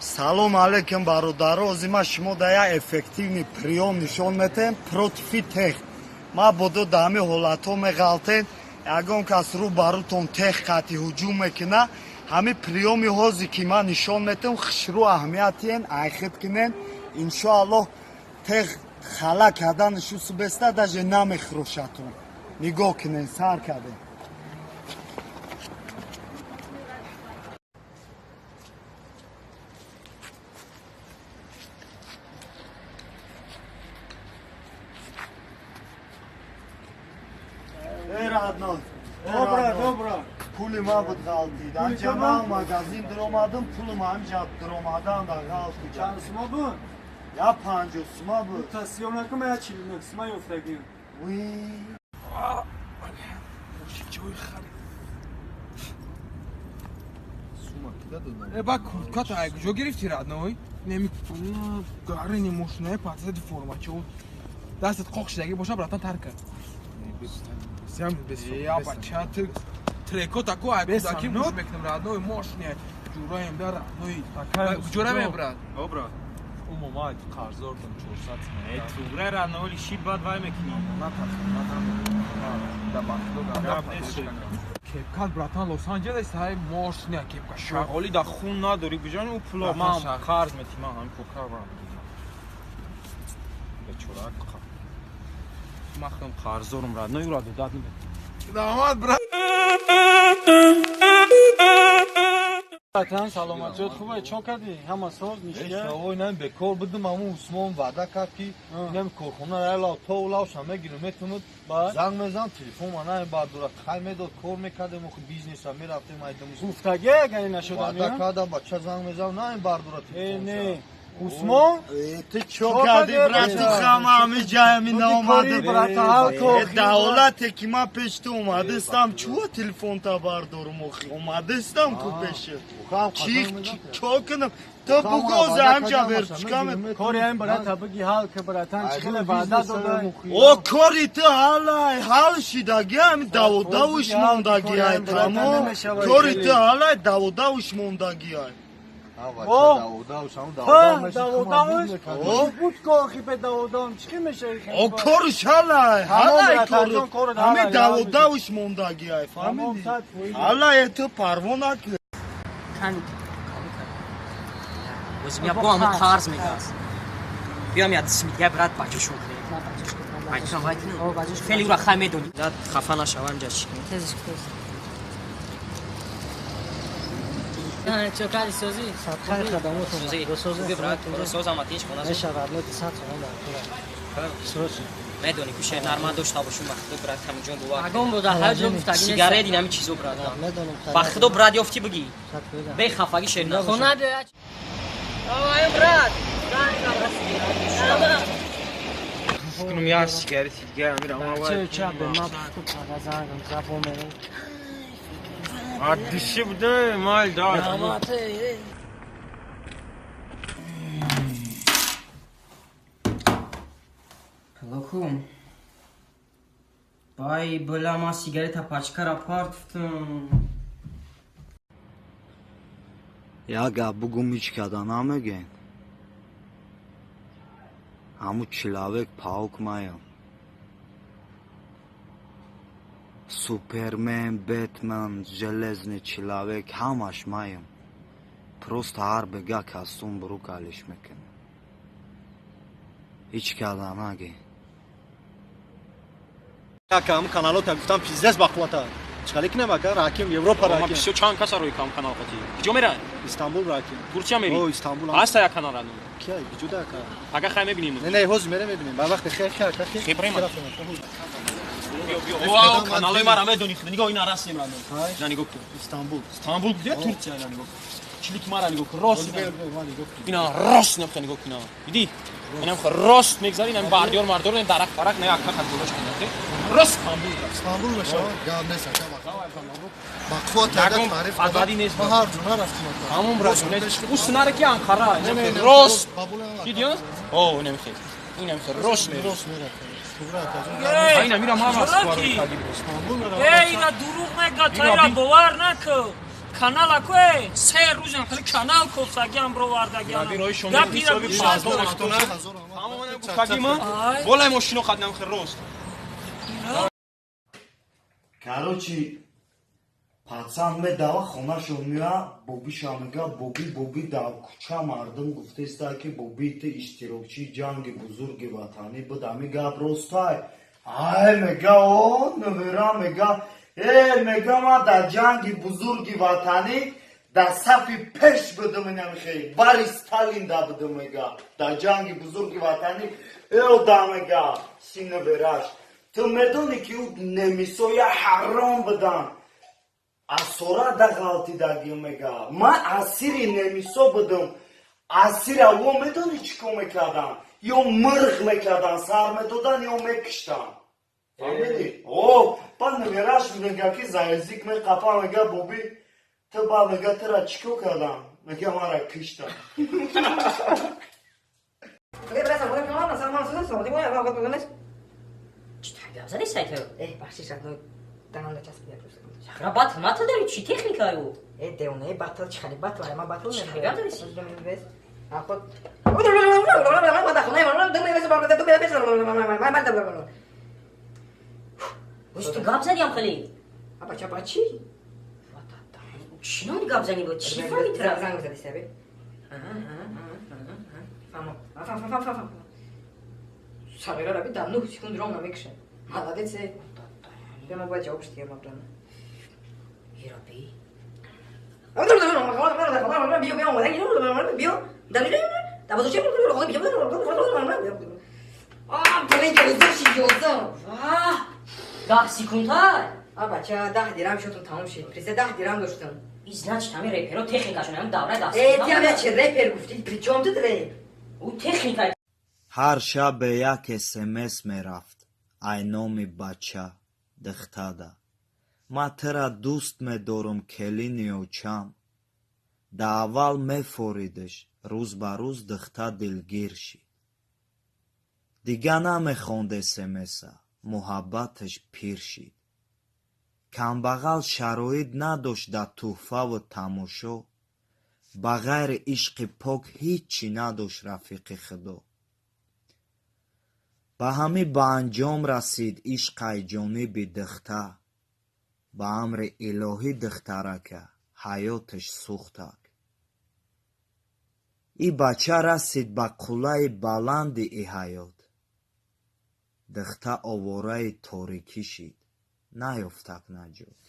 Салом алейкум бародаро, зима шумо да я эффективный приём нишон метем против тех. Ма бодо да ҳами ҳолатҳо меғалтен, ягон кас рӯ барутон тех қати ҳуҷум мекуна, ҳами приёми ҳози ки ман нишон метем хушрӯ аҳамиятиен айхид кунен, иншоаллоҳ тех хала карданишу субеста даже намехрошатон. Нигоҳ кунен, сар кардем. Добра. Пули ма буд ғалтид. Анҷа ман магазин диромадам, пули ма ҳамҷа диромадан да ғалтид. Чанд сума буд? Я 50 сума буд. Та сиёмнакум я 40 сума ёфтагӣ. ҷои харид. Сума кида додам? Ба куртката ай куҷо гирифти радной? Немикунам. Гарини мошинаи патсади формачо. Дастат қоқ шидагӣ боша братан тарк кард. Сям без. Я бача треко тако ай кудаки муш мекунам радной мошине. Ҷураем да радной. Куҷора мебрад. Добра. Умумай қарздордам 400 сум. Тугра раноли шиб бад вай мекунам. Да бахтога. Кепкат братан Лос-Анҷелес ҳай мошине кепка шақ. Оли да хун надори куҷони у пула ман қарз метимам ҳам кока ва. Бечора қа. Махтам қарздорум радной ура додад мебе. Дамад брат. Братан саломатиёт хубе, чо кардӣ? Ҳама соз нишия? Ой, нами бекор будум, аму Усмон ваъда кард ки нами корхона райлав то улавша мегиру метунуд. Занг мезанам телефон ма нами бардора хай медод кор мекардем охи бизнеса мерафтем айдамус. Гуфтагӣ агар нашудам Ваъда кардам бача занг мезанам нами бардора телефон. Не. Усмон? Ты чё карди, брату, хама ҳами ҷайми наомади. Давлате ки ман пеш ту омадистам, чуа телефонта бардорум охи? Омадистам ку пеше. Чо кунам? То бугоз ҳамҷа бер чикаме. Кори ҳамин барата биги ҳал ки братан чӣ хеле ваъда додай? О кори ту ҳалай, ҳал шидагӣ ҳами даводавуш мондагиай тамом. Кори ту ҳалай даводавуш мондагиай. О корш ҳалай, ҳалай кор. Ҳами даводавуш мондагиай, фаҳмидӣ? ҳалай ту парво накӣ. Возьми, я помню, қарз мегаст. Биам я смитя брат бачашон. Фели ура хай медони. Да хафа нашавам ҷаши. چه کاری سازی؟ خیر خدمات سازی برات ساز هم اتیش کنه. میشه قبل از ساعت هم در سوز. میدونی که شهر نرمال داشته باشم وقتی برات همونجا بوا. اگم بود هر جا گفتگی نیست. سیگار دین همین چیزو برات. وقتی دو برات یافتی بگی. به خفگی شهر نباشه. خونه ده. آیا برات؟ کنم یا سیگاری دیگه میرم چه به ما تو پرازارم زبون میرم. Dişi bu da mal dar. Lokum. Bay bulama sigareta paçkara partıftım. Яга бугум ҳеҷ карда намегӯен. ҳамун чилавек паук маям. Супермен, Бэтмен, Железный человек, ҳамаш маям. Просто ҳар бега костюм брукалиш мекунам. ҳеҷ карда нагӯен. Якам каналота гуфтам пиздес бақувата. Чикалик намака раким Европа раким. Все чан каса рӯи кам канал хоти. Куҷо мерай? Истамбул раким. Турчия мери? О, Истамбул. Аста як канал рану. Кия ҷуда ка. Ага хай мебинем. Не, ҳозир мерем мебинем. Ба вақти хейр кар, кафи. Хебрема. Вау, каналои мара медони худ. Нигоҳ ина расм рану. На нигоҳ кун. Истамбул. Истамбул где Турция на нигоҳ. Чилик мара нигоҳ кун. Рост. Ина рост нефта нигоҳ кун. Види? Инам х рост мегзари инам бардёр мардор не дарак парак не акка хат гулош кунад. Рост Истамбул. Истамбул меша. Гам неса. Бақуват ягон тариф. Азади нест. Ма ҳар ҷуна рафтим. Ҳамон брат. Уснара ки Анқара. Рост. Видио? О, немхе. Инам х рост мер. Рост мера. Айна мира мама скоро. ای اینا دروغ نگه تا اینا باور نکن канал акое 3 рӯзам хали канал косагиам бровардагиам Рабирои шоми гапира ҳисоби гӯшад шаздо махтона ҳамон гуфтагима болай мошино хаднам хир рост короче пацан медава хонашон меа бобиша мега боби дар кӯча мардум гуфтеста ки боби ты иштирокчии ҷанги бузурги ватанӣ буд ами гап ростай ай мега о навера мега мега ма дар ҷанги бузурги ватанӣ дар сафи пеш будум намехе бари сталин да будум мега дар ҷанги бузурги ватанӣ да мега си навераш ту медонӣ ки ӯ немисоя ҳаром будан асора да ғалтидаги мега ман асири немисо будум асир аво медонӣ чӣ кор мекардан ё мирғ мекардан сар медодан ё мекиштан фаҳмидӣ ба навераш мега ки за язик меқапа мега боби ту ба мега тура чӣ кор кардан мега мара киштан زنی سایتو بخشش دهان چسب بیاد چرا باتل ماتل داری چی تکنیکایی او دیونه باتل چی خالی باتل ما باتل چی خیلی داری سی آخود تو گاب زنی هم خیلی بچه با چی؟ چی نمی گاب زنی بود چی فهمی ترا زنگ زدی سبی فهم صغیره را بیدم 9 سکوند رام نمیکشه حالا سه به ما باید جوابش دیگه مبرانه ایرابی بیو ده سیکوندهای بچه 10 دیرم شدتون تمام شد پریسه 10 دیرم داشتم ایزنچ همه ریپرو تکنیکاشون هم دوره دست تیامه چه ریپر گفتی پریچوم تو داره او تکنیکای ҳар шаб бе як смс мерафт ай номи бача духтада ма тура дӯст медорум келиниёчам да аввал мефоридиш рӯз ба рӯз духта дилгир шид дига намехонд смса муҳаббаташ пир шид камбағал шароит надошт дар тӯҳфаву тамошо ба ғайри ишқи пок ҳичи надошт рафиқи худо ба ҳамӣ ба анҷом расид ишқай ҷониби духта ба амри илоҳӣ духтарака ҳаёташ сӯхтак и бача расид ба қуллаи баланди и ҳаёт духта овораи торикӣ шид наёфтак наҷот